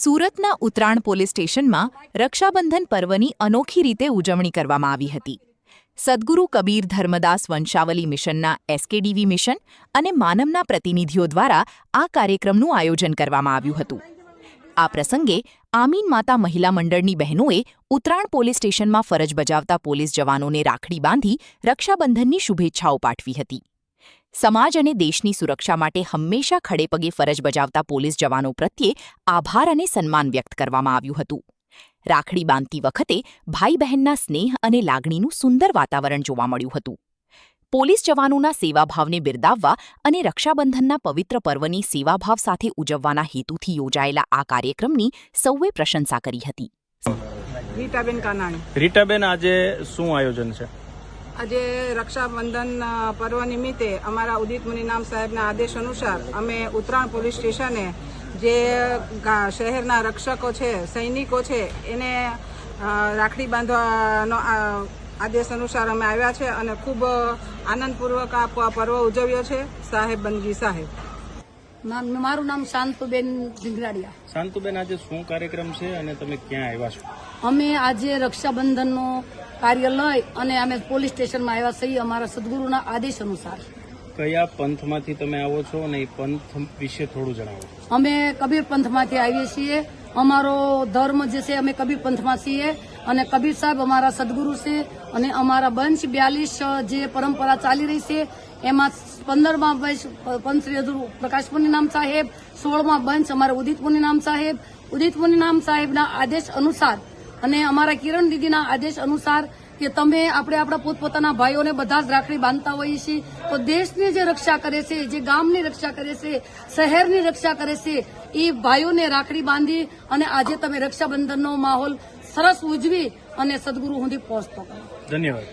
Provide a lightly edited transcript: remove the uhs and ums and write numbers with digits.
સુરતના ઉત્તરાણ પોલીસ સ્ટેશનમાં રક્ષાબંધન પર્વની અનોખી રીતે ઉજવણી કરવામાં આવી હતી. સદ્ગુરુ કબીર ધર્મદાસ વંશાવલી મિશનના એસકેડીવી મિશન અને માનમના પ્રતિનિધિઓ દ્વારા આ કાર્યક્રમનું આયોજન કરવામાં આવ્યું હતું. આ પ્રસંગે આમીન માતા મહિલા મંડળની બહેનોએ ઉત્તરાણ પોલીસ સ્ટેશનમાં ફરજ બજાવતા પોલીસ જવાનોને રાખડી બાંધી રક્ષાબંધનની શુભેચ્છાઓ પાઠવી હતી. સમાજ અને દેશની સુરક્ષા માટે હંમેશા ખડેપગે ફરજ બજાવતા પોલીસ જવાનો પ્રત્યે આભાર અને સન્માન વ્યક્ત કરવામાં આવ્યું હતું. રાખડી બાંધતી વખતે ભાઈ બહેનના સ્નેહ અને લાગણીનું સુંદર વાતાવરણ જોવા મળ્યું હતું. પોલીસ જવાનોના સેવાભાવને બિરદાવવા અને રક્ષાબંધનના પવિત્ર પર્વની સેવાભાવ સાથે ઉજવવાના હેતુથી યોજાયેલા આ કાર્યક્રમની સૌએ પ્રશંસા કરી હતી. રીટાબેન કાનાણી. રીટાબેન, આજે શું આયોજન છે? આજે રક્ષાબંધન પર્વ નિમિત્તે અમારા ઉદિત મુનિનામ સાહેબના આદેશ અનુસાર અમે ઉત્તરાણ પોલીસ સ્ટેશને જે શહેરના રક્ષકો છે, સૈનિકો છે, એને રાખડી બાંધવાનો આદેશ અનુસાર અમે આવ્યા છે અને ખૂબ આનંદપૂર્વક આ પર્વ ઉજવ્યો છે. સાહેબ બંદગી સાહેબ. મારું નામ શાંતુબેન ઢીંગરાડિયા. શાંતુબેન, આજે શું કાર્યક્રમ છે અને તમે ક્યાં આવ્યા છો? અમે આજે રક્ષાબંધનનો કાર્ય લઈ અને અમે પોલીસ સ્ટેશનમાં આવ્યા છીએ અમારા સદગુરુના આદેશ અનુસાર. કયા પંથમાંથી તમે આવો છો અને એ પંથ વિશે થોડું જણાવો. અમે કબીર પંથમાંથી આવીએ છીએ. અમારો ધર્મ જે છે અમે કબીર પંથમાં છીએ અને કબીર સાહેબ અમારા સદગુરુ છે અને અમારા બંશ 42 જે પરંપરા ચાલી રહી છે એમાં 15મા બંશ પંથ શ્રી હજુર પ્રકાશ મુનિનામ સાહેબ, 16મા બંશ અમારા ઉદિત મુનિનામ સાહેબ. ઉદિત મુનિનામ સાહેબના આદેશ અનુસાર અને અમારા કિરણ દીદીના આદેશ અનુસાર કે તમે આપણે આપણા પોતપોતાના ભાઈઓને બધા જ રાખડી બાંધતા હોઈએ છીએ, તો દેશની જે રક્ષા કરે છે, જે ગામની રક્ષા કરે છે, શહેરની રક્ષા કરે છે, એ ભાઈઓને રાખડી બાંધી અને આજે તમે રક્ષાબંધનનો માહોલ સરસ ઉજવી અને સદગુરુ સુધી પહોંચતો કરો. ધન્યવાદ.